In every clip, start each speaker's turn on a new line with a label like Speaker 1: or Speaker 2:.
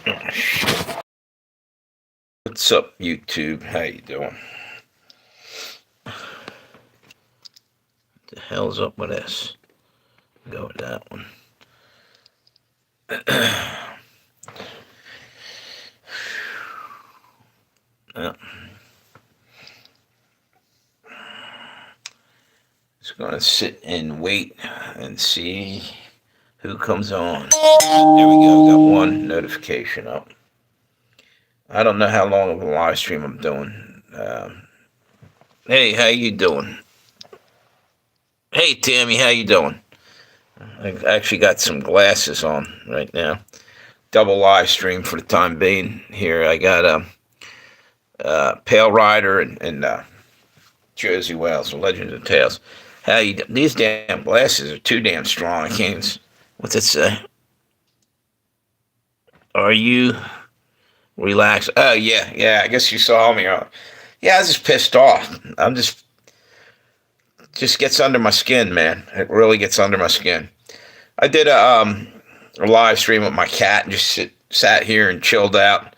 Speaker 1: Oh, shit. What's up, YouTube? How you doing? What the hell's up with this? Go with that one. Yeah. Just gonna sit and wait and see who comes on. There we go. Got one notification up. I don't know how long of a live stream I'm doing. Hey, how you doing? Hey, Tammy, how you doing? I've actually got some glasses on right now. Double live stream for the time being. Here I got Pale Rider and Josie Wales, Legends of Tales. How you? These damn glasses are too damn strong. I can't. What's it say? Are you relaxed? Oh yeah. I guess you saw me. Yeah, I was just pissed off. I'm just gets under my skin, man. It really gets under my skin. I did a live stream with my cat and just sat here and chilled out,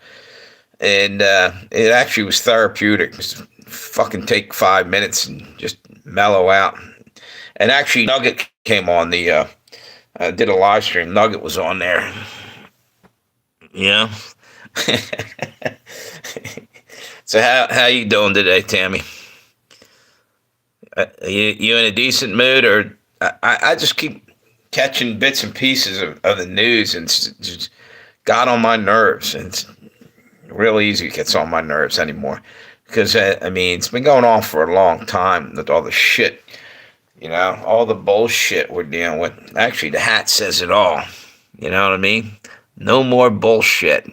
Speaker 1: and it actually was therapeutic. Just fucking take 5 minutes and just mellow out. And actually, Nugget came on the. Did a live stream. Nugget was on there. Yeah. So how you doing today, Tammy? You in a decent mood, or I just keep catching bits and pieces of the news, and it's just got on my nerves. And it's real easy gets on my nerves anymore, because I mean it's been going on for a long time with all the shit, all the bullshit we're dealing with. Actually, the hat says it all. You know what I mean? No more bullshit.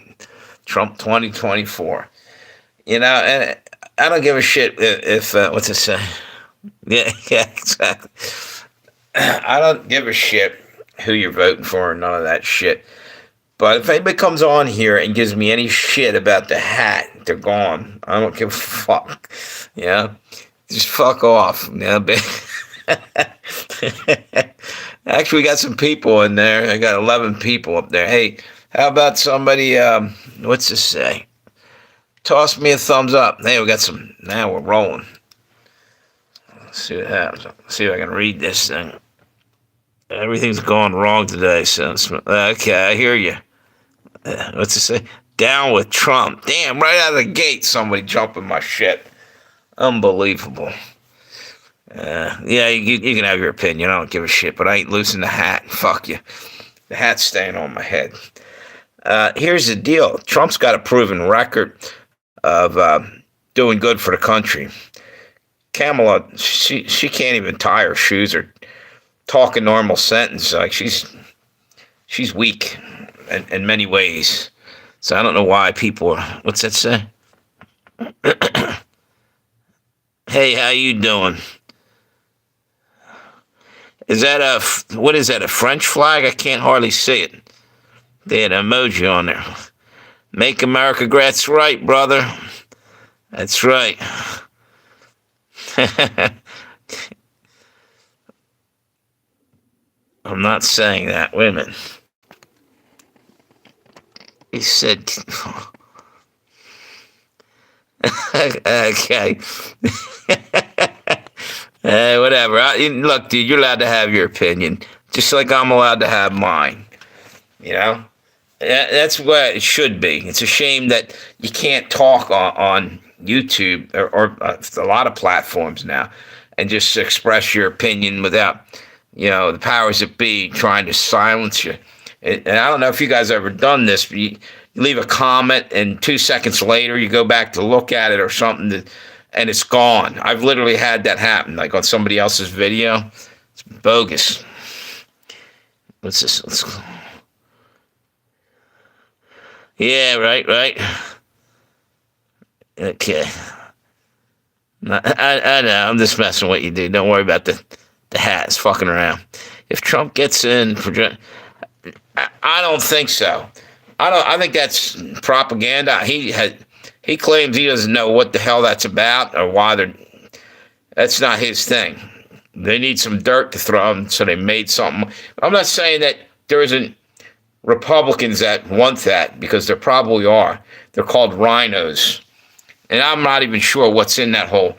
Speaker 1: Trump 2024. And I don't give a shit if what's it say? Yeah, exactly. I don't give a shit who you're voting for or none of that shit. But if anybody comes on here and gives me any shit about the hat, they're gone. I don't give a fuck. Just fuck off. Actually, we got some people in there. I got 11 people up there. Hey, how about somebody, what's this say? Toss me a thumbs up. Hey, we got some, now we're rolling. Let's see what happens. Let's see if I can read this thing. Everything's going wrong today, so okay, I hear you. What's it say? Down with Trump. Damn, right out of the gate, somebody jumping my shit. Unbelievable. Yeah, you can have your opinion. I don't give a shit, but I ain't losing the hat. Fuck you. The hat's staying on my head. Here's the deal. Trump's got a proven record of doing good for the country. Kamala, she can't even tie her shoes or talk a normal sentence. Like she's weak in many ways. So I don't know why people are. What's that say? Hey, how you doing? Is that what is that, a French flag? I can't hardly see it. They had an emoji on there. Make America great. That's right, brother. That's right. I'm not saying that. Wait a minute. He said... Okay. Whatever. Look, dude, you're allowed to have your opinion. Just like I'm allowed to have mine. That's what it should be. It's a shame that you can't talk on YouTube or a lot of platforms now and just express your opinion without, the powers that be trying to silence you. And I don't know if you guys ever done this, but you leave a comment and 2 seconds later you go back to look at it or something and it's gone. I've literally had that happen, like on somebody else's video. It's bogus. What's this? Let's go. Yeah, right. Okay. I know, I'm just messing with you, dude. Don't worry about the hat. It's fucking around. If Trump gets in, I don't think so. I think that's propaganda. He claims he doesn't know what the hell that's about or why that's not his thing. They need some dirt to throw him, so they made something. I'm not saying that there isn't Republicans that want that, because there probably are. They're called rhinos. And I'm not even sure what's in that whole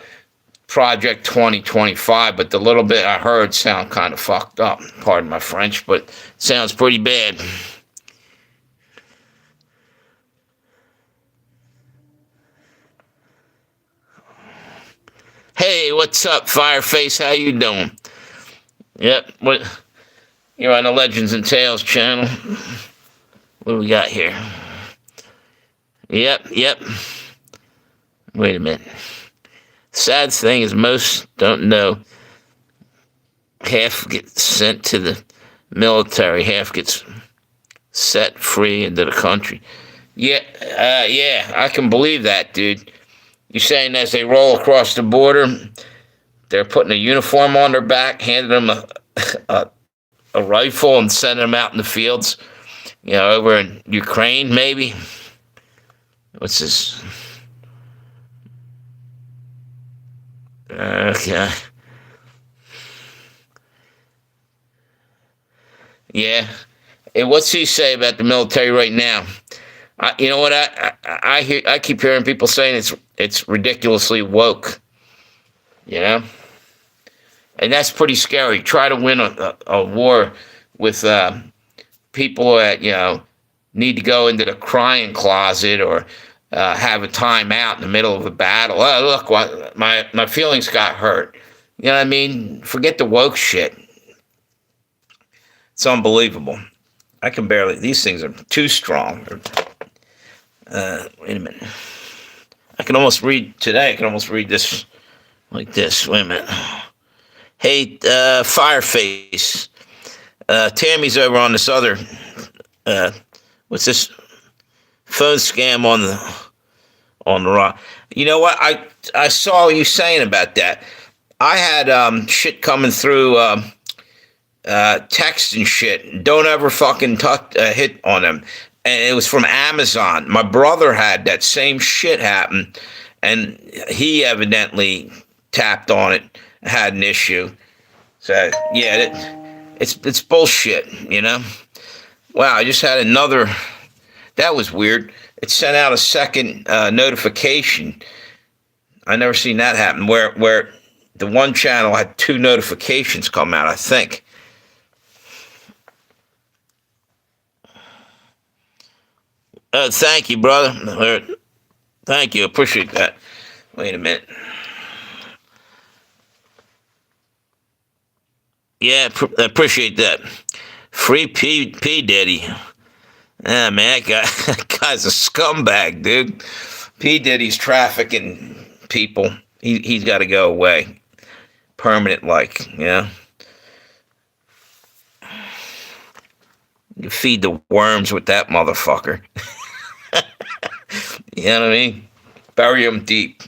Speaker 1: Project 2025, but the little bit I heard sound kind of fucked up. Pardon my French, but sounds pretty bad. Hey, what's up, Fireface? How you doing? Yep, what? You're on the Legends and Tales channel. What do we got here? Yep. Wait a minute. Sad thing is most don't know. Half gets sent to the military, half gets set free into the country. Yeah, I can believe that, dude. You're saying as they roll across the border, they're putting a uniform on their back, handing them a rifle and sending them out in the fields, over in Ukraine, maybe? What's this? Okay. Yeah. And what's he say about the military right now? You know what? I keep hearing people saying it's ridiculously woke. And that's pretty scary. Try to win a war with people that need to go into the crying closet or have a time out in the middle of a battle. Oh, look, my feelings got hurt. You know what I mean? Forget the woke shit. It's unbelievable. I can barely. These things are too strong. Wait a minute. I can almost read this like this. Wait a minute. Hey, Fireface. Tammy's over on this other. What's this? Phone scam on the rock. You know what? I saw you saying about that. I had shit coming through text and shit. Don't ever fucking hit on them. And it was from Amazon. My brother had that same shit happen, and he evidently tapped on it, had an issue. So yeah, it's bullshit. Wow, I just had another. That was weird. It sent out a second notification. I never seen that happen. Where the one channel had two notifications come out, I think. Thank you, brother. Thank you. Appreciate that. Wait a minute. Yeah, appreciate that. Free P Diddy. Ah, man, that guy's a scumbag, dude. P Diddy's trafficking people. He's got to go away. Permanent, You feed the worms with that motherfucker. You know what I mean? Bury him deep.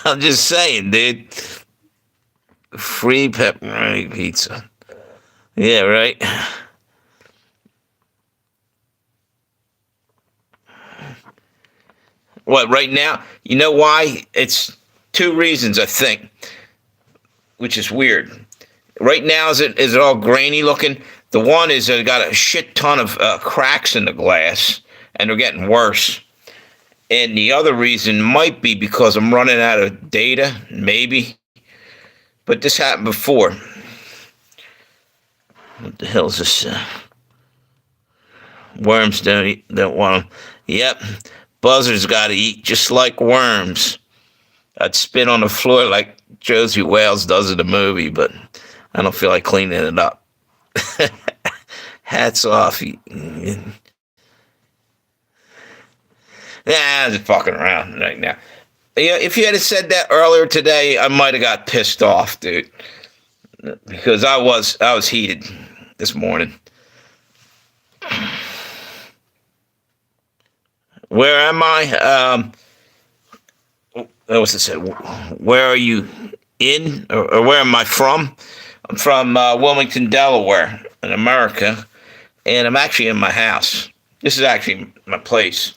Speaker 1: I'm just saying, dude. Free pepperoni pizza. Yeah, right. What, right now? You know why? It's two reasons, I think, which is weird. Right now, is it all grainy looking? The one is it got a shit ton of cracks in the glass, and they're getting worse. And the other reason might be because I'm running out of data, maybe. But this happened before. What the hell is this? Worms don't want them. Yep, buzzards got to eat just like worms. I'd spit on the floor like Josie Wales does in the movie, but I don't feel like cleaning it up. Hats off. Yeah, I'm just fucking around right now. Yeah, if you had said that earlier today, I might have got pissed off, dude. Because I was heated this morning. Where am I? What's it say? Where are you in? Or where am I from? I'm from Wilmington, Delaware, in America. And I'm actually in my house. This is actually my place.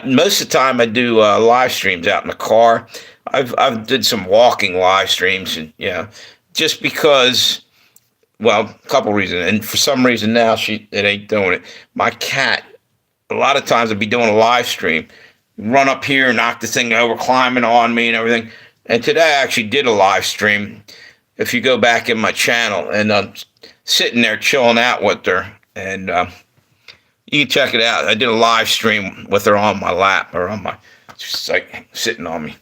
Speaker 1: Most of the time I do live streams out in the car. I've did some walking live streams, and just because Well, a couple reasons, and for some reason now it ain't doing it. My cat, a lot of times I'd be doing a live stream, run up here, knock the thing over, climbing on me and everything. And today I actually did a live stream. If you go back in my channel, and I'm sitting there chilling out with her, and you can check it out. I did a live stream with her on my lap or on my, just like sitting on me.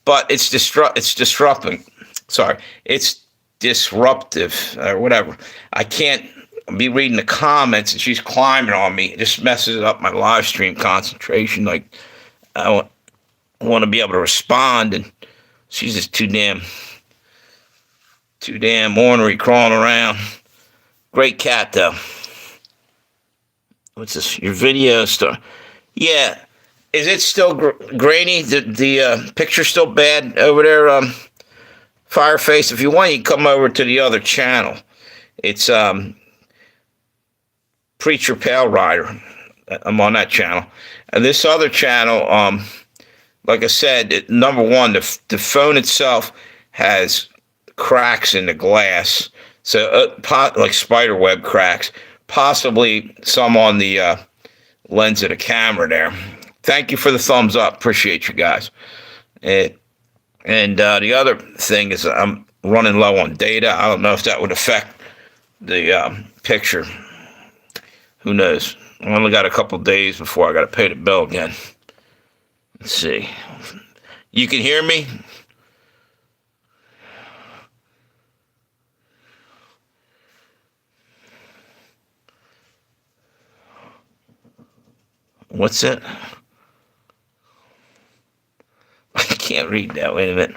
Speaker 1: But it's disrupting. Sorry, it's disruptive or whatever. I can't be reading the comments and she's climbing on me. It just messes up my live stream concentration. Like I want to be able to respond, and she's just too damn ornery, crawling around. Great cat though. What's this? Your video star? Yeah. Is it still grainy? The picture still bad over there? Fireface. If you want, you can come over to the other channel. It's Preacher Pale Rider. I'm on that channel. And this other channel, like I said, number one, the phone itself has cracks in the glass, so like spider web cracks, possibly some on the lens of the camera there. Thank you for the thumbs up. Appreciate you guys. And the other thing is I'm running low on data. I don't know if that would affect the picture. Who knows? I only got a couple days before I got to pay the bill again. Let's see. You can hear me? What's that? I can't read that. Wait a minute.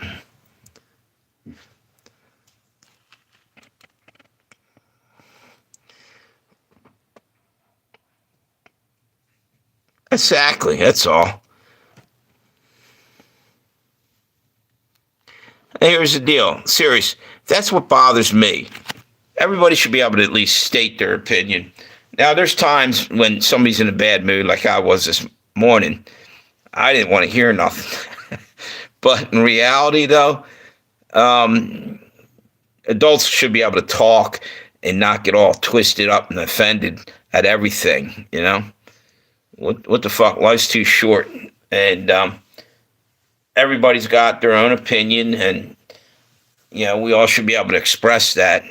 Speaker 1: Exactly. That's all. Here's the deal. Serious. That's what bothers me. Everybody should be able to at least state their opinion. Now, there's times when somebody's in a bad mood, like I was this morning. I didn't want to hear nothing. But in reality, though, adults should be able to talk and not get all twisted up and offended at everything, you know? What the fuck? Life's too short. And everybody's got their own opinion, and, you know, we all should be able to express that.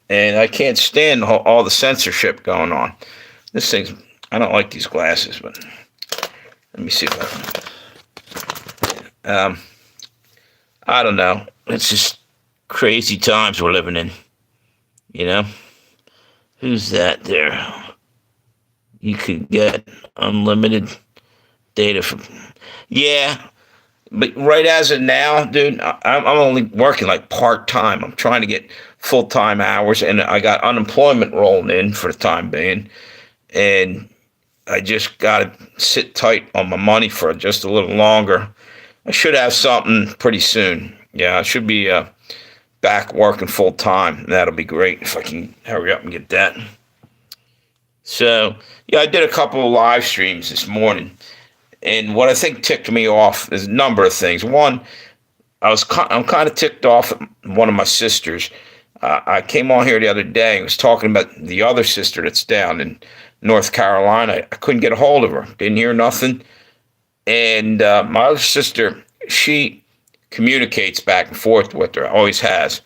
Speaker 1: And I can't stand all the censorship going on. This thing's, I don't like these glasses, but let me see if I don't know. It's just crazy times we're living in, you know? Who's that there? You could get unlimited data from, yeah. But right as of now, dude, I'm only working like part-time. I'm trying to get full-time hours, and I got unemployment rolling in for the time being. And I just got to sit tight on my money for just a little longer. I should have something pretty soon. Yeah, I should be back working full-time. That'll be great if I can hurry up and get that. So, yeah, I did a couple of live streams this morning. And what I think ticked me off is a number of things. One, I'm kind of ticked off at one of my sisters. I came on here the other day and was talking about the other sister that's down in North Carolina. I couldn't get a hold of her. Didn't hear nothing. And my other sister, she communicates back and forth with her. Always has.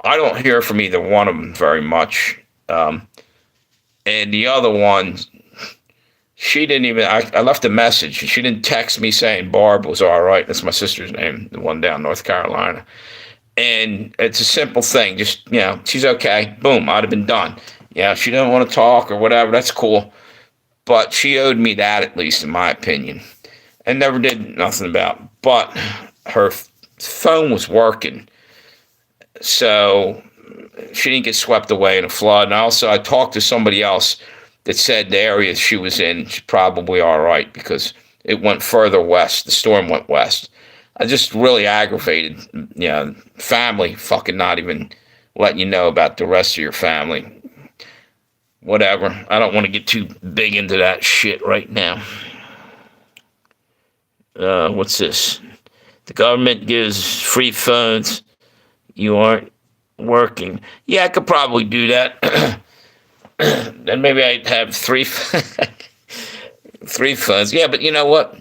Speaker 1: I don't hear from either one of them very much. And the other one, she didn't even, I left a message. She didn't text me saying Barb was all right. That's my sister's name, the one down in North Carolina. And it's a simple thing. Just, you know, she's okay. Boom, I'd have been done. Yeah, she didn't want to talk or whatever. That's cool. But she owed me that, at least in my opinion. And never did nothing about it. But her phone was working. So she didn't get swept away in a flood. And also, I talked to somebody else that said the area she was in, she's probably all right because it went further west. The storm went west. I just really aggravated, you know, family fucking not even letting you know about the rest of your family. Whatever. I don't want to get too big into that shit right now. What's this? The government gives free phones. You aren't working. Yeah, I could probably do that. Then maybe I'd have three three phones. Yeah, but you know what?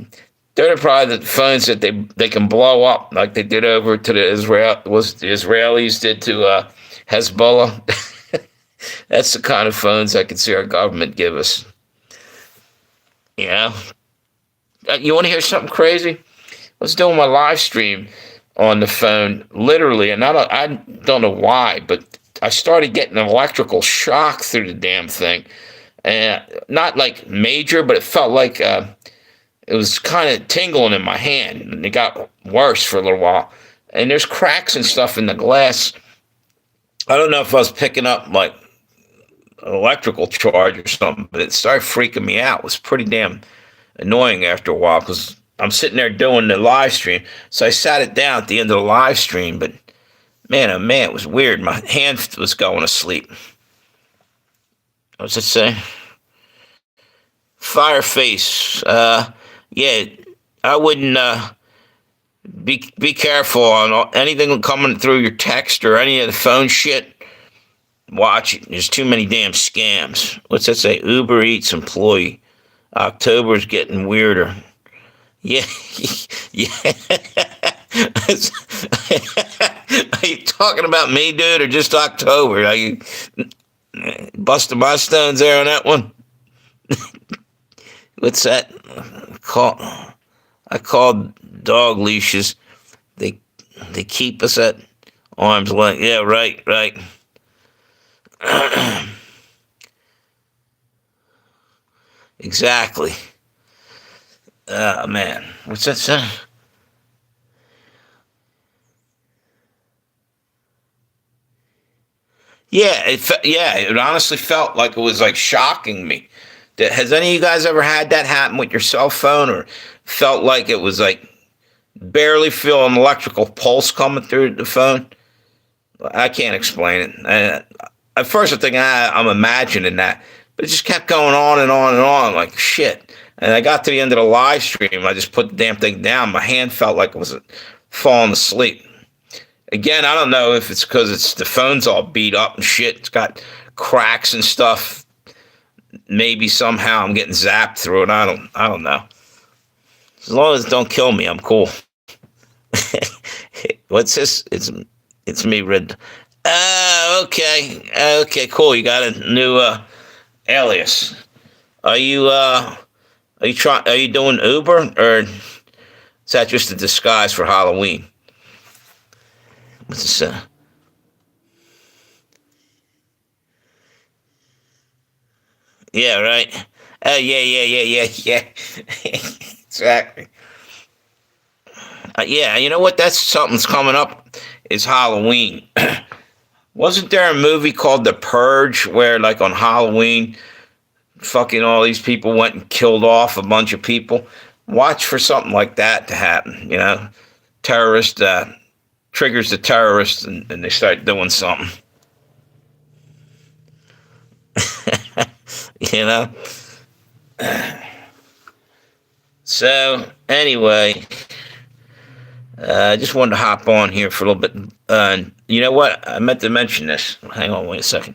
Speaker 1: They're probably the phones that they can blow up like they did over to the Israelis did to Hezbollah. That's the kind of phones I can see our government give us. You know, you want to hear something crazy? I was doing my live stream on the phone, literally, and I don't know why, but I started getting an electrical shock through the damn thing, and not like major, but it felt like it was kind of tingling in my hand, and it got worse for a little while. And there's cracks and stuff in the glass. I don't know if I was picking up like an electrical charge or something, but it started freaking me out. It was pretty damn annoying after a while because I'm sitting there doing the live stream. So I sat it down at the end of the live stream, but man, oh man, it was weird. My hand was going to sleep. What was it say? Fireface. Yeah, I wouldn't be careful on anything coming through your text or any of the phone shit. Watch it. There's too many damn scams. What's that say? Uber Eats employee. October's getting weirder. Yeah, yeah. Are you talking about me, dude, or just October? Are you busting my stones there on that one? What's that? I called dog leashes. They keep us at arm's length. Yeah, right. Exactly. Man, what's that say? Yeah, it honestly felt like it was like shocking me. Has any of you guys ever had that happen with your cell phone, or felt like it was like barely feel an electrical pulse coming through the phone? I can't explain it. At first, I think I'm imagining that, but it just kept going on and on and on, like shit. And I got to the end of the live stream. I just put the damn thing down. My hand felt like it was falling asleep. Again, I don't know if it's because it's the phone's all beat up and shit. It's got cracks and stuff. Maybe somehow I'm getting zapped through it. I don't know. As long as it don't kill me, I'm cool. What's this? It's me, Red. Okay, cool. You got a new alias. Are you doing Uber, or is that just a disguise for Halloween? What's this? Yeah, right. Oh, yeah. Exactly. Yeah, you know what? That's something's coming up. Is Halloween. Wasn't there a movie called The Purge where, like, on Halloween, fucking all these people went and killed off a bunch of people? Watch for something like that to happen, you know? Terrorist triggers the terrorists and they start doing something. You know? So, anyway, I just wanted to hop on here for a little bit. You know what? I meant to mention this. Hang on, wait a second.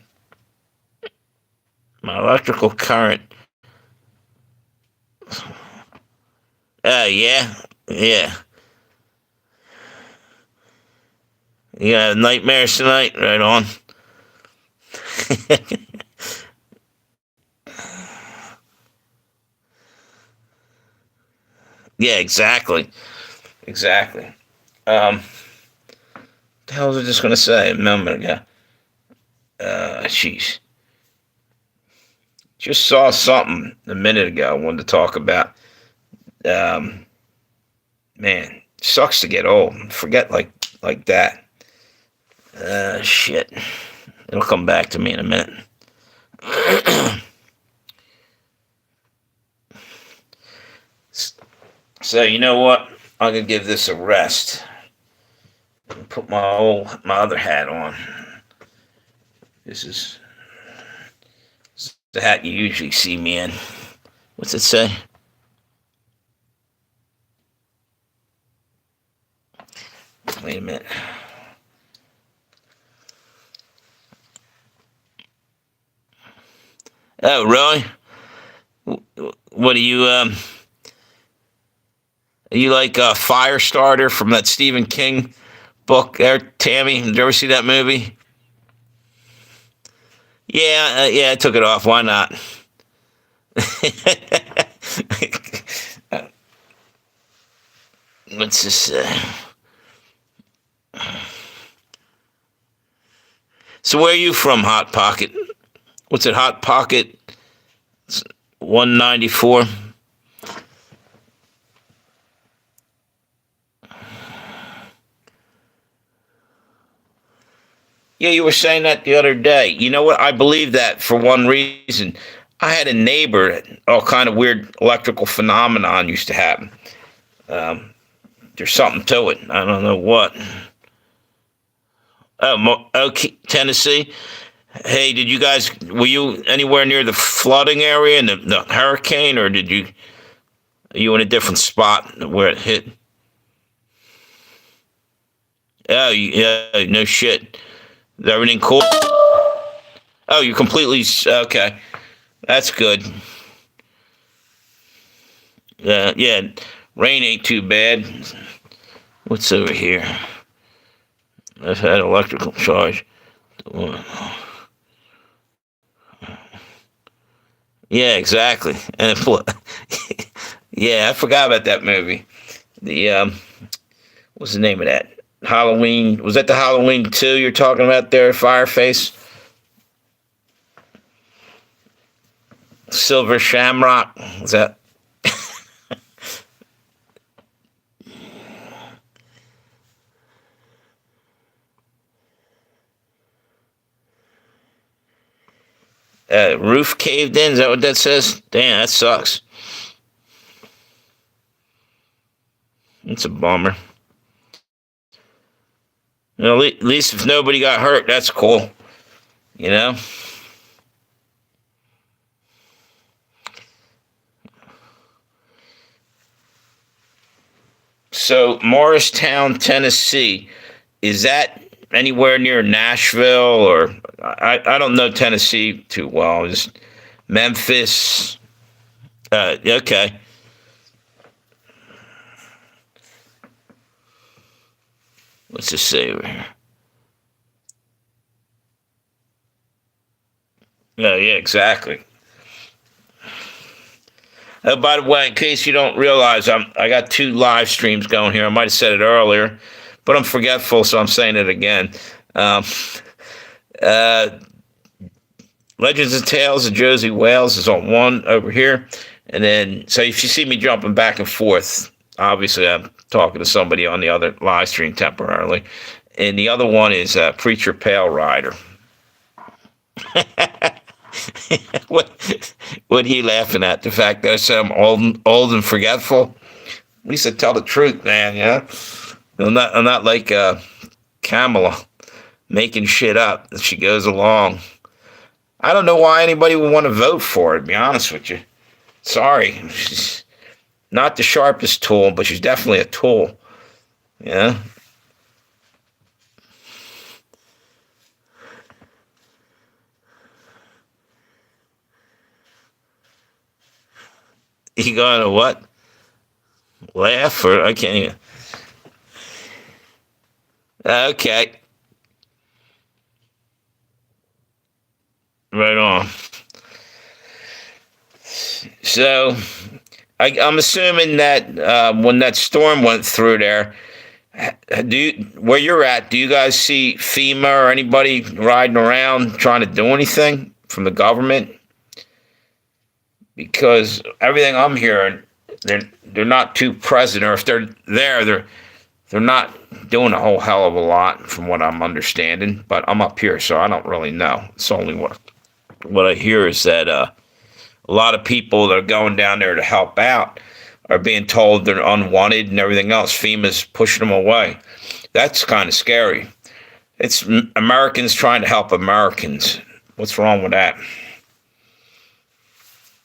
Speaker 1: My electrical current. Yeah. Yeah. You got nightmares tonight? Right on. Yeah, exactly. Exactly. The hell was I just going to say a moment ago? Jeez. Just saw something a minute ago I wanted to talk about. Um, Man, sucks to get old. Forget like that. Shit. It'll come back to me in a minute. So you know what? I'm gonna give this a rest. Put my other hat on. This is the hat you usually see me in. What's it say? Wait a minute. Oh, really? What do you are you like Firestarter from that Stephen King book there, Tammy? Did you ever see that movie? Yeah, yeah, I took it off. Why not? What's this? So where are you from, Hot Pocket? What's it, Hot Pocket 194? Yeah, you were saying that the other day. You know what? I believe that for one reason. I had a neighbor, all kind of weird electrical phenomenon used to happen. Um, there's something to it. I don't know what. Oh, okay, Tennessee. Hey, did you guys, were you anywhere near the flooding area and the hurricane, or are you in a different spot where it hit? Oh, yeah, no shit. Is everything cool? Oh, you're completely, okay. That's good. Yeah, rain ain't too bad. What's over here? I've had electrical charge. Yeah, exactly. And yeah, I forgot about that movie. The what's the name of that? Halloween. Was that the Halloween 2 you're talking about there, Fireface? Silver Shamrock? Was that? Roof caved in? Is that what that says? Damn, that sucks. It's a bummer. You know, at least if nobody got hurt, that's cool. You know? So, Morristown, Tennessee, is that anywhere near Nashville? Or I don't know Tennessee too well. Is Memphis? Okay. What's this say over here? Oh, yeah, exactly. Oh, by the way, in case you don't realize, I got 2 live streams going here. I might have said it earlier, but I'm forgetful, so I'm saying it again. Um, uh, Legends and Tales of Josie Wales is on one over here, and then so if you see me jumping back and forth, obviously I'm talking to somebody on the other live stream temporarily, and the other one is Preacher Pale Rider. what are you laughing at? The fact that I said I'm old and forgetful? At least I tell the truth, man. Yeah, I'm not like Kamala making shit up as she goes along. I don't know why anybody would want to vote for her, to be honest with you. Sorry, she's not the sharpest tool, but she's definitely a tool. Yeah. You gonna what? Laugh or I can't even. Okay, right on. So I'm assuming that when that storm went through there, where you're at, do you guys see FEMA or anybody riding around trying to do anything from the government? Because everything I'm hearing, they're not too present, or if they're there, they're not doing a whole hell of a lot from what I'm understanding. But I'm up here, so I don't really know. It's only what I hear is that a lot of people that are going down there to help out are being told they're unwanted and everything else. FEMA's pushing them away. That's kind of scary. It's Americans trying to help Americans. What's wrong with that?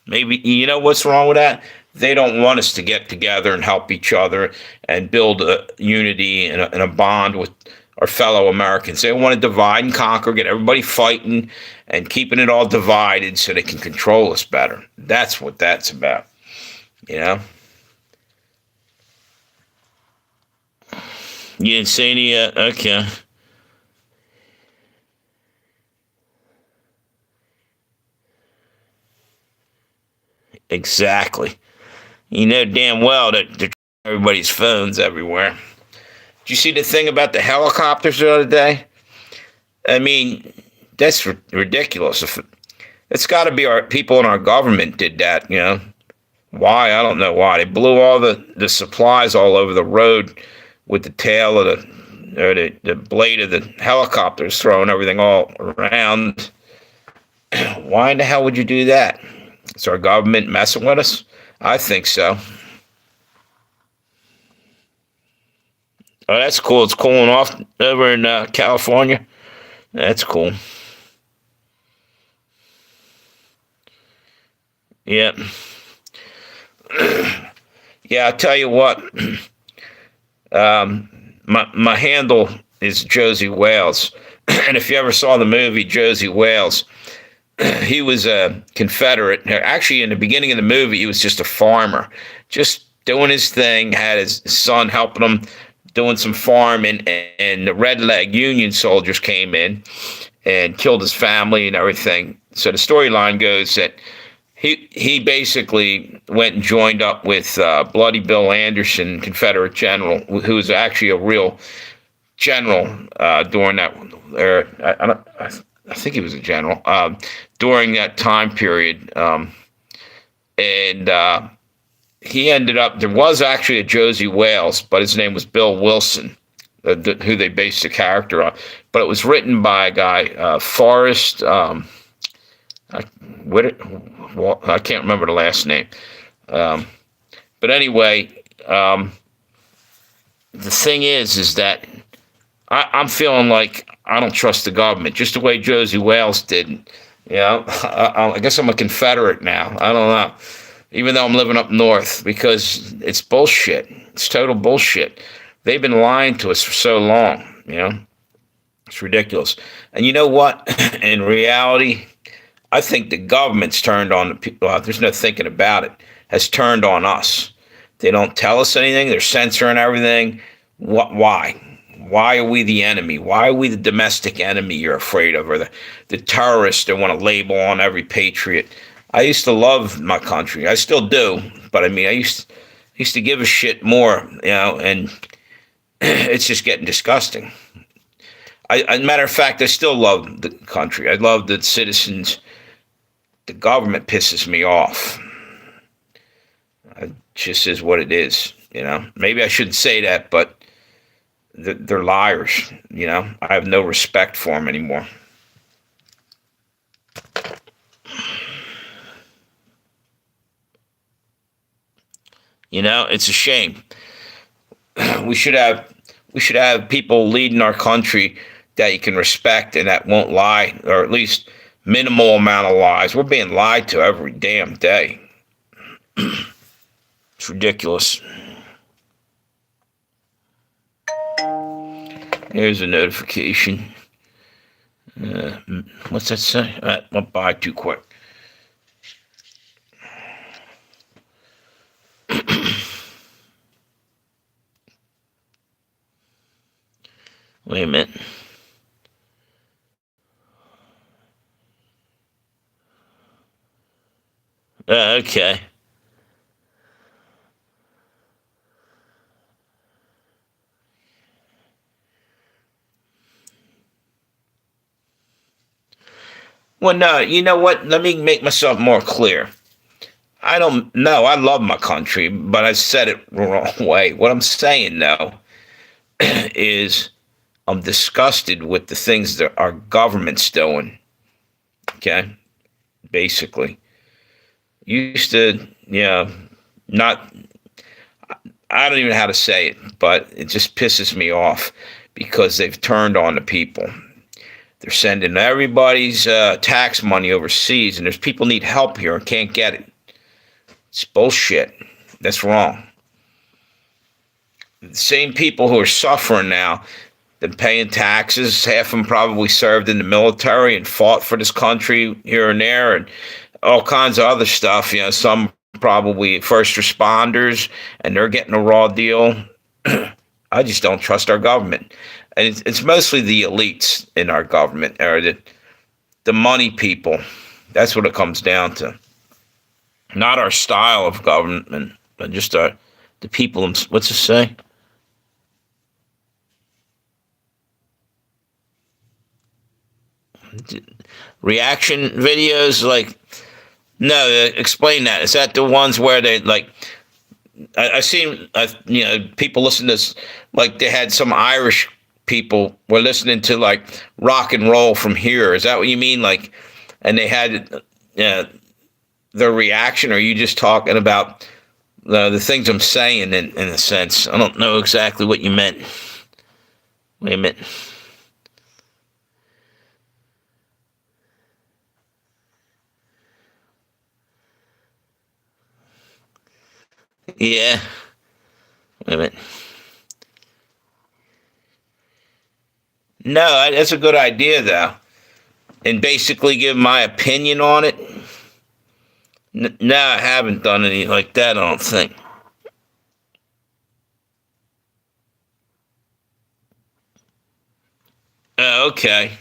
Speaker 1: Maybe, you know what's wrong with that? They don't want us to get together and help each other and build a unity and a bond with our fellow Americans. They want to divide and conquer, get everybody fighting and keeping it all divided so they can control us better. That's what that's about, you know? You didn't see any yet? Okay. Exactly. You know damn well that everybody's phones everywhere. Did you see the thing about the helicopters the other day? I mean, that's ridiculous. If it's got to be our people in our government did that, you know. Why? I don't know why. They blew all the supplies all over the road with the tail of the blade of the helicopters throwing everything all around. Why in the hell would you do that? Is our government messing with us? I think so. Oh, that's cool. It's cooling off over in California. That's cool. Yeah. Yeah, I'll tell you what. My handle is Josie Wales. And if you ever saw the movie Josie Wales, he was a Confederate. Actually, in the beginning of the movie, he was just a farmer, just doing his thing, had his son helping him, doing some farming, and the red leg Union soldiers came in and killed his family and everything. So the storyline goes that he basically went and joined up with Bloody Bill Anderson, Confederate general, who was actually a real general during that era. I think he was a general during that time period. And he ended up, there was actually a Josie Wales, but his name was Bill Wilson, who they based the character on. But it was written by a guy, Forrest, I can't remember the last name. But anyway, the thing is that I'm feeling like I don't trust the government, just the way Josie Wales didn't. You know, I guess I'm a Confederate now. I don't know. Even though I'm living up north, because it's bullshit. It's total bullshit. They've been lying to us for so long, you know. It's ridiculous. And you know what? In reality, I think the government's turned on the people. There's no thinking about it. Has turned on us. They don't tell us anything. They're censoring everything. Why? Why are we the enemy? Why are we the domestic enemy you're afraid of, or the terrorists that want to label on every patriot? I used to love my country. I still do, but I mean, I used to give a shit more, you know, and it's just getting disgusting. Matter of fact, I still love the country. I love the citizens. The government pisses me off. It just is what it is, you know. Maybe I shouldn't say that, but they're liars, you know. I have no respect for them anymore. You know, it's a shame. We should have people leading our country that you can respect and that won't lie, or at least minimal amount of lies. We're being lied to every damn day. It's ridiculous. Here's a notification. What's that say? I went by too quick. Wait a minute. Okay. Well, no, you know what? Let me make myself more clear. I don't know. I love my country, but I said it the wrong way. What I'm saying, though, is I'm disgusted with the things that our government's doing. Okay? Basically. Used to, you know, not, I don't even know how to say it, but it just pisses me off because they've turned on the people. They're sending everybody's tax money overseas, and there's people need help here and can't get it. It's bullshit. That's wrong. The same people who are suffering now, than paying taxes. Half of them probably served in the military and fought for this country here and there, and all kinds of other stuff. Some probably first responders, and they're getting a raw deal. I just don't trust our government, and it's mostly the elites in our government, or the money people. That's what it comes down to. Not our style of government, but just the people. What's it say? Reaction videos, like, no, explain that. Is that the ones where they like? I've seen, people listen to this, like they had some Irish people were listening to like rock and roll from here. Is that what you mean? Like, and they had their reaction, or are you just talking about the things I'm saying in a sense? I don't know exactly what you meant. Wait a minute. Yeah. Wait a minute. No, that's a good idea, though. And basically give my opinion on it. No, I haven't done any like that, I don't think. Okay.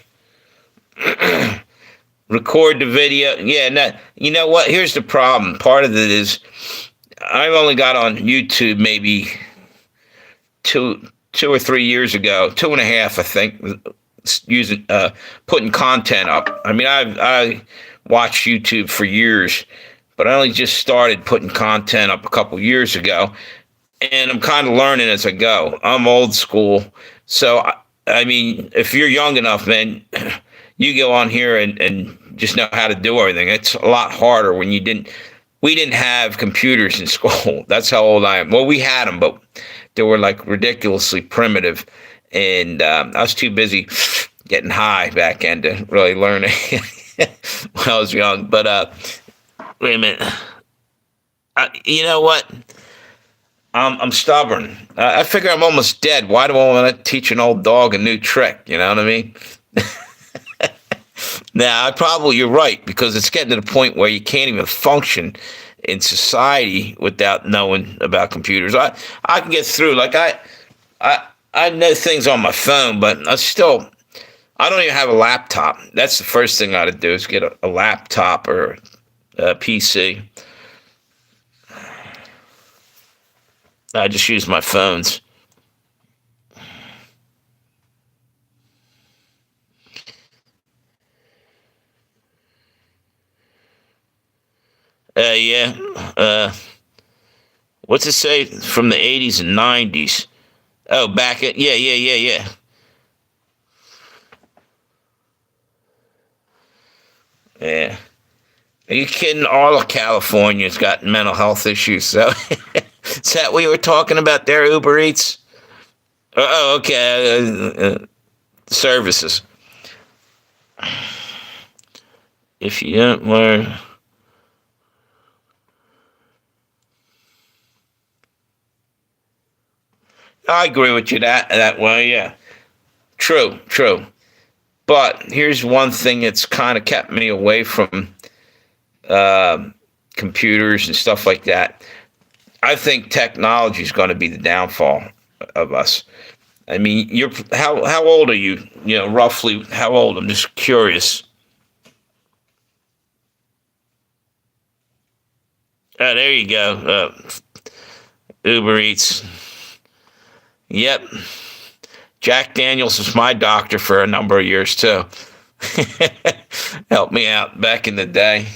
Speaker 1: Record the video. Yeah, no, you know what? Here's the problem. Part of it is I've only got on YouTube maybe two or 3 years ago, 2.5, I think, using putting content up. I mean, I watched YouTube for years, but I only just started putting content up a couple years ago, and I'm kind of learning as I go. I'm old school, so I mean, if you're young enough, man, you go on here and just know how to do everything. It's a lot harder when we didn't have computers in school. That's how old I am. Well, we had them, but they were like ridiculously primitive, and I was too busy getting high back then to really learn it when I was young. But wait a minute. You know what? I'm stubborn. I figure I'm almost dead. Why do I want to teach an old dog a new trick? You know what I mean? Now, you're right, because it's getting to the point where you can't even function in society without knowing about computers. I can get through. Like I know things on my phone, but I don't even have a laptop. That's the first thing I ought to do is get a laptop or a PC. I just use my phones. Yeah. What's it say from the 80s and 90s? Oh, yeah. Yeah. Are you kidding? All of California's got mental health issues. So is that what you were talking about there, Uber Eats? Oh, okay. Services. If you don't learn. I agree with you that way, yeah. True. But here's one thing that's kind of kept me away from computers and stuff like that. I think technology is going to be the downfall of us. I mean, how old are you? You know, roughly how old? I'm just curious. There you go. Uber Eats. Yep. Jack Daniels was my doctor for a number of years too. Helped me out back in the day.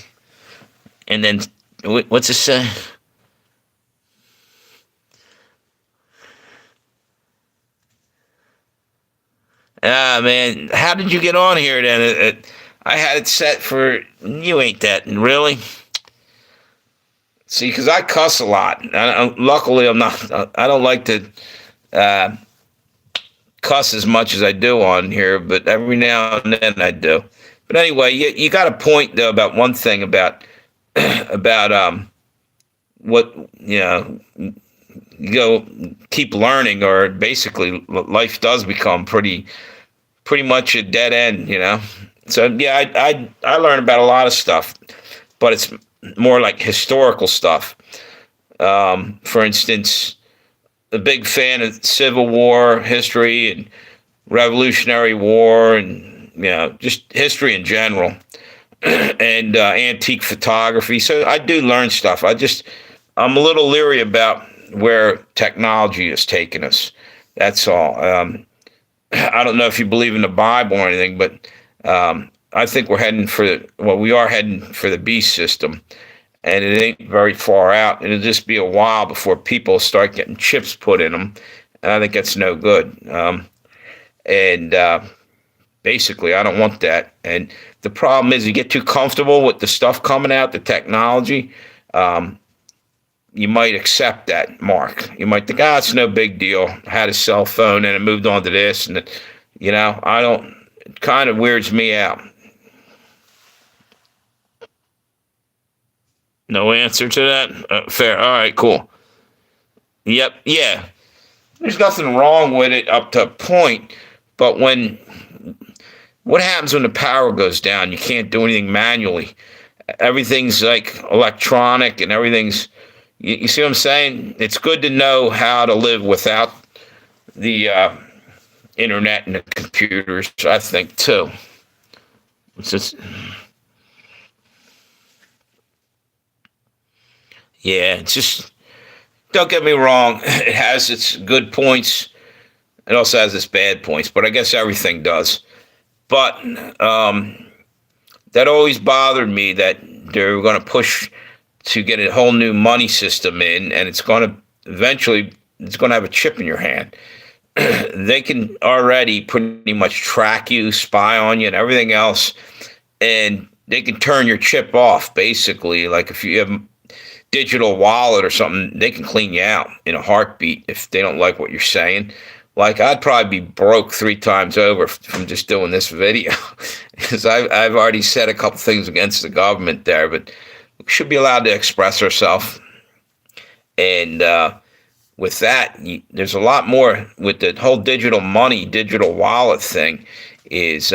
Speaker 1: And then, what's it say? Ah, man, how did you get on here then? I had it set for, you ain't that, really? See, because I cuss a lot. Luckily, I'm not, I don't like to uh, cuss as much as I do on here, but every now and then I do. But anyway, you got a point, though, about one thing about, about what, you go keep learning, or basically life does become pretty much a dead end, you know. So yeah, I learn about a lot of stuff, but it's more like historical stuff. For instance, a big fan of Civil War history and Revolutionary War, and just history in general, and antique photography. So I do learn stuff. I'm a little leery about where technology is taking us. That's all. I don't know if you believe in the Bible or anything, but I think we are heading for the beast system, and it ain't very far out. It'll just be a while before people start getting chips put in them, and I think that's no good. And basically, I don't want that. And the problem is, you get too comfortable with the stuff coming out, the technology. You might accept that, Mark. You might think, it's no big deal. I had a cell phone and it moved on to this. And, I don't, it kind of weirds me out. No answer to that? Fair. All right, cool. Yep, yeah. There's nothing wrong with it up to a point. But what happens when the power goes down? You can't do anything manually. Everything's like electronic and everything's, you see what I'm saying? It's good to know how to live without the internet and the computers, I think, too. It's just, don't get me wrong. It has its good points. It also has its bad points, but I guess everything does. But that always bothered me, that they're going to push to get a whole new money system in, and it's going to have a chip in your hand. They can already pretty much track you, spy on you, and everything else, and they can turn your chip off, basically. Like if you have a digital wallet or something, they can clean you out in a heartbeat if they don't like what you're saying. Like, I'd probably be broke 3 times over from just doing this video, because I've already said a couple things against the government there, but we should be allowed to express ourselves. And with that, there's a lot more with the whole digital money, digital wallet thing. Is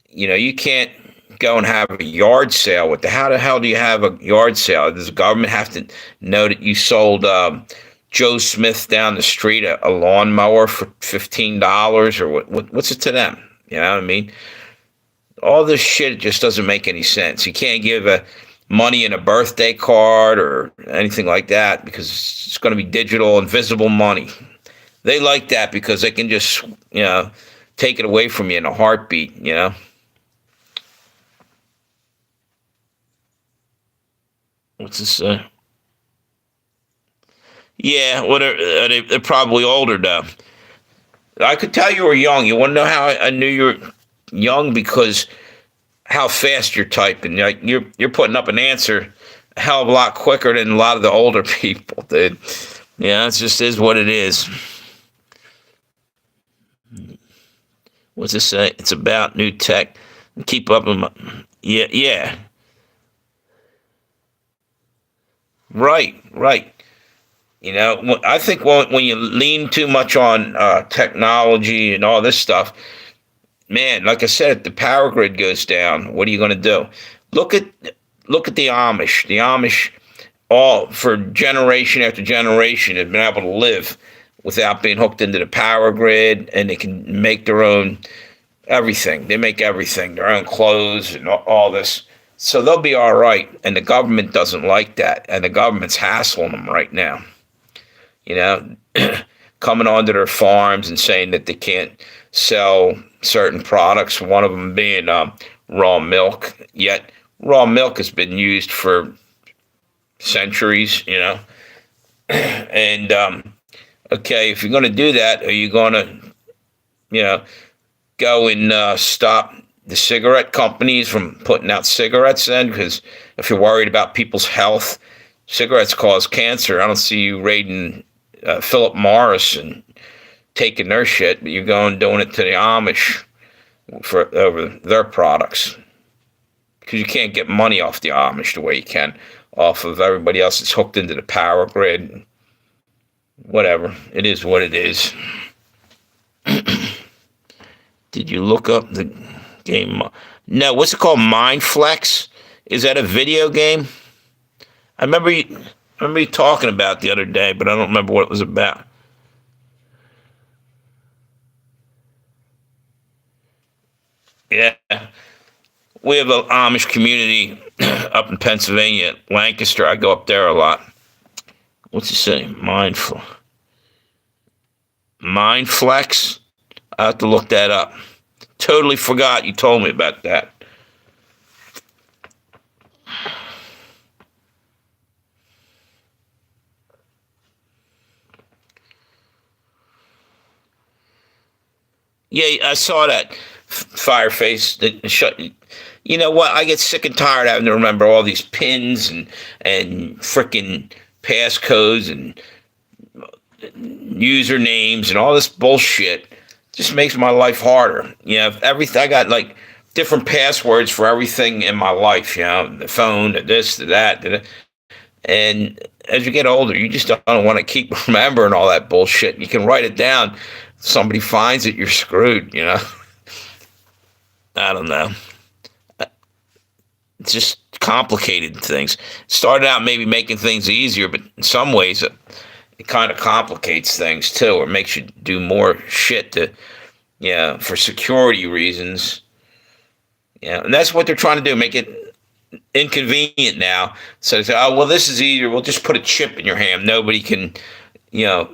Speaker 1: you can't go and have a yard sale with how the hell do you have a yard sale? Does the government have to know that you sold Joe Smith down the street a lawnmower for $15, or what's it to them? You know what I mean? All this shit just doesn't make any sense. You can't give money in a birthday card or anything like that, because it's going to be digital, invisible money. They like that because they can just, take it away from you in a heartbeat, What's this? Yeah, they're probably older though. I could tell you were young. You want to know how I knew you were young? Because how fast you're typing. Like you're putting up an answer a hell of a lot quicker than a lot of the older people, dude. Yeah, it just is what it is. What's it say? It's about new tech. Keep up with my, yeah. Right. I think when you lean too much on technology and all this stuff, man, like I said, if the power grid goes down, what are you going to do? Look at the Amish. The Amish, all for generation after generation, have been able to live without being hooked into the power grid, and they can make their own everything. They make everything, their own clothes and all this. So they'll be all right. And the government doesn't like that, and the government's hassling them right now. Coming onto their farms and saying that they can't sell certain products, one of them being raw milk. Yet raw milk has been used for centuries, And okay, if you're going to do that, are you going to, go and stop the cigarette companies from putting out cigarettes then? Because if you're worried about people's health, cigarettes cause cancer. I don't see you raiding Philip Morris and taking their shit, but you're going and doing it to the Amish over their products, because you can't get money off the Amish the way you can off of everybody else that's hooked into the power grid. Whatever. It is what it is. Did you look up the game? No, what's it called? Mindflex? Is that a video game? I remember you talking about it the other day, but I don't remember what it was about. Yeah. We have an Amish community up in Pennsylvania, Lancaster. I go up there a lot. What's it say? Mindflex? I have to look that up. Totally forgot you told me about that. Yeah, I saw that Fireface. You know what? I get sick and tired having to remember all these pins and freaking passcodes and usernames and all this bullshit. Just makes my life harder. You know, everything I got like different passwords for everything in my life. You know, the phone, the this, the that, and as you get older, you just don't want to keep remembering all that bullshit. You can write it down. Somebody finds it, you're screwed. You know. I don't know. It's just complicated things. Started out maybe making things easier, but in some ways it kind of complicates things too, or makes you do more shit to, yeah, for security reasons. Yeah, and that's what they're trying to do, make it inconvenient now. So they say, oh, well, this is easier. We'll just put a chip in your hand. Nobody can, you know,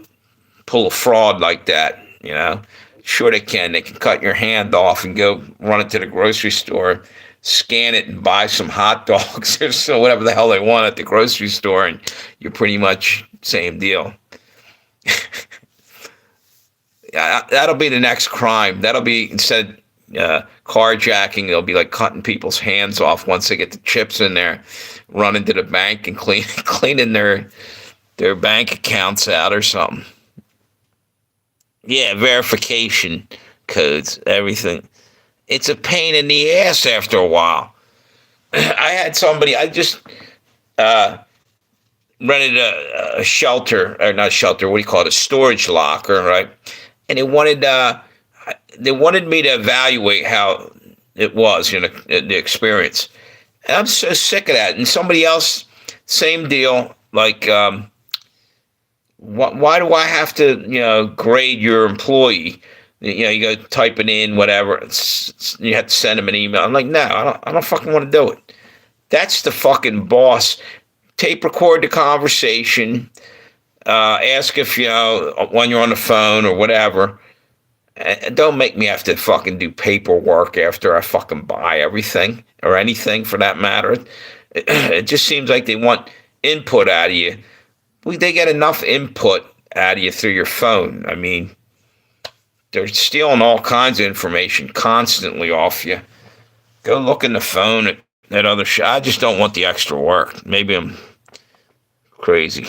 Speaker 1: pull a fraud like that, you know. Sure they can. They can cut your hand off and go run it to the grocery store, scan it and buy some hot dogs or so whatever the hell they want at the grocery store, and you're pretty much same deal. That'll be the next crime. That'll be, instead of carjacking, it'll be like cutting people's hands off once they get the chips in there, running to the bank and cleaning their bank accounts out or something. Yeah, verification codes, everything. It's a pain in the ass after a while. I had somebody, I just rented a shelter, or not shelter, what do you call it, a storage locker, right? And they wanted me to evaluate how it was, you know, the experience. And I'm so sick of that. And somebody else, same deal, like, why do I have to, you know, grade your employee? You know, you go typing in whatever. You have to send them an email. I'm like, no, I don't fucking want to do it. That's the fucking boss. Tape record the conversation. Ask if, you know, when you're on the phone or whatever. And don't make me have to fucking do paperwork after I fucking buy everything or anything for that matter. It just seems like they want input out of you. They get enough input out of you through your phone. I mean, they're stealing all kinds of information constantly off you. Go look in the phone at other shit. I just don't want the extra work. Maybe I'm crazy.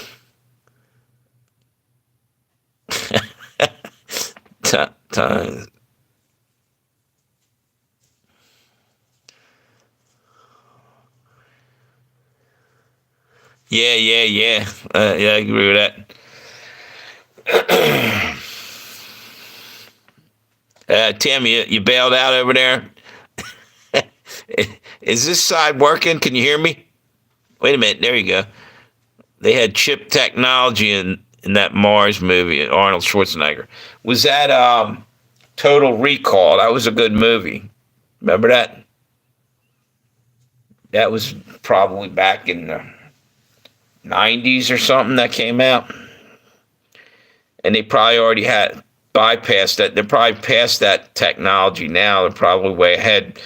Speaker 1: Time. Yeah. Yeah, I agree with that. Tim, you bailed out over there? Is this side working? Can you hear me? Wait a minute. There you go. They had chip technology in that Mars movie, Arnold Schwarzenegger. Was that Total Recall? That was a good movie. Remember that? That was probably back in the 90s or something that came out. And they probably already had bypassed that. They're probably past that technology now. They're probably way ahead.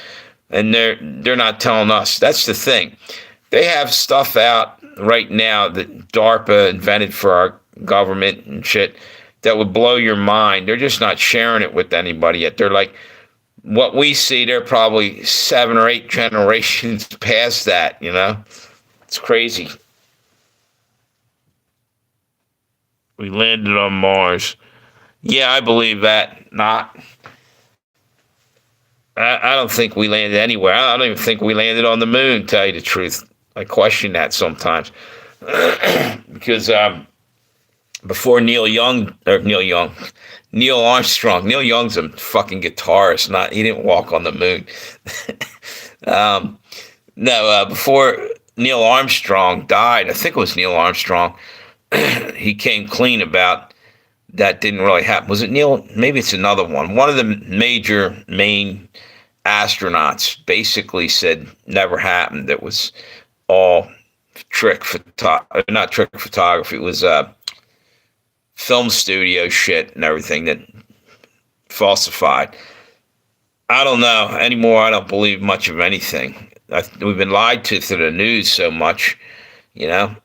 Speaker 1: And they're not telling us. That's the thing. They have stuff out right now that DARPA invented for our government and shit that would blow your mind. They're just not sharing it with anybody yet. They're like, what we see, they're probably 7 or 8 generations past that, you know? It's crazy. We landed on Mars. Yeah, I believe that. I don't think we landed anywhere. I don't even think we landed on the moon, to tell you the truth. I question that sometimes. Because before Neil Armstrong. Neil Young's a fucking guitarist. Not he didn't walk on the moon. No, before Neil Armstrong died, I think it was Neil Armstrong. He came clean about that didn't really happen. Was it Neil? Maybe it's another one. One of the major main astronauts basically said never happened. It was all not trick photography. It was film studio shit and everything that falsified. I don't know anymore. I don't believe much of anything. We've been lied to through the news so much, you know.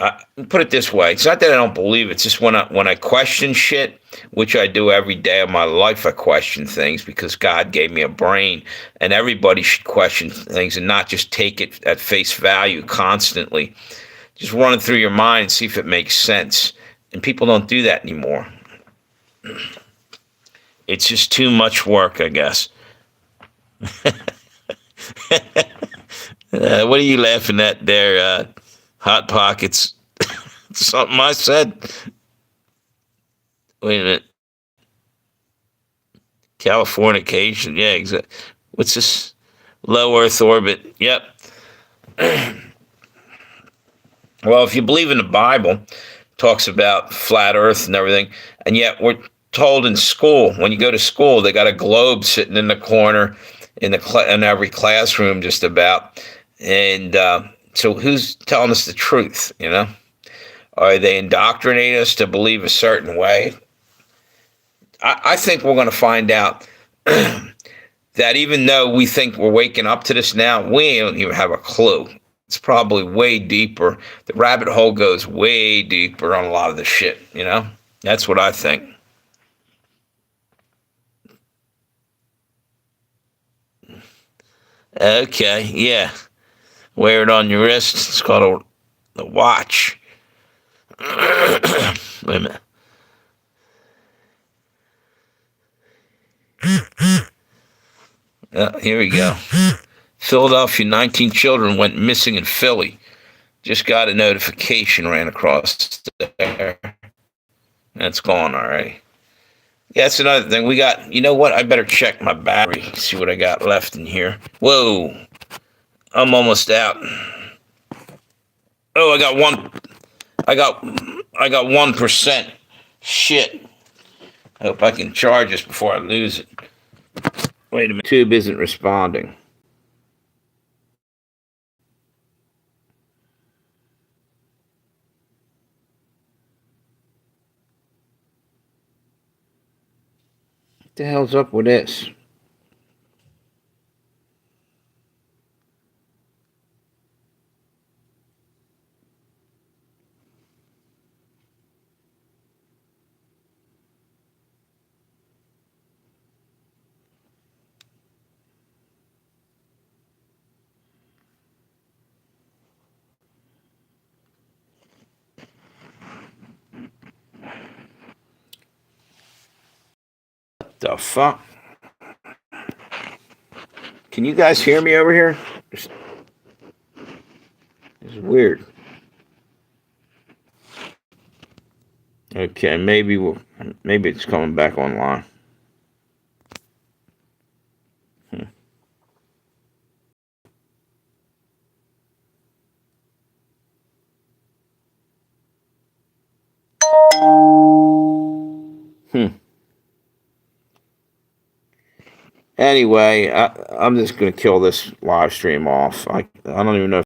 Speaker 1: I put it this way: it's not that I don't believe it. It's just when I question shit, which I do every day of my life. I question things because God gave me a brain, and everybody should question things and not just take it at face value constantly. Just run it through your mind and see if it makes sense. And people don't do that anymore. It's just too much work, I guess. What are you laughing at there, Hot Pockets? Something I said? Wait a minute. Californication. Yeah, exactly. What's this? Low Earth orbit. Yep. Well, if you believe in the Bible, it talks about flat Earth and everything, and yet we're told in school, when you go to school, they got a globe sitting in the corner in every classroom, just about. And so, who's telling us the truth? You know, are they indoctrinating us to believe a certain way? I think we're going to find out that even though we think we're waking up to this now, we don't even have a clue. It's probably way deeper. The rabbit hole goes way deeper on a lot of the shit, you know? That's what I think. Okay, yeah. Wear it on your wrist. It's called a watch. Wait a minute. Here we go. Philadelphia, 19 children went missing in Philly. Just got a notification, ran across there. That's gone already. Yeah, that's another thing. We got, you know what? I better check my battery, see what I got left in here. Whoa. I'm almost out. Oh, I got 1%. Shit. I hope I can charge this before I lose it. Wait a minute. Tube isn't responding. What the hell's up with this? What the fuck? Can you guys hear me over here? This is weird. Okay, maybe it's coming back online. Anyway, I'm just going to kill this live stream off. I don't even know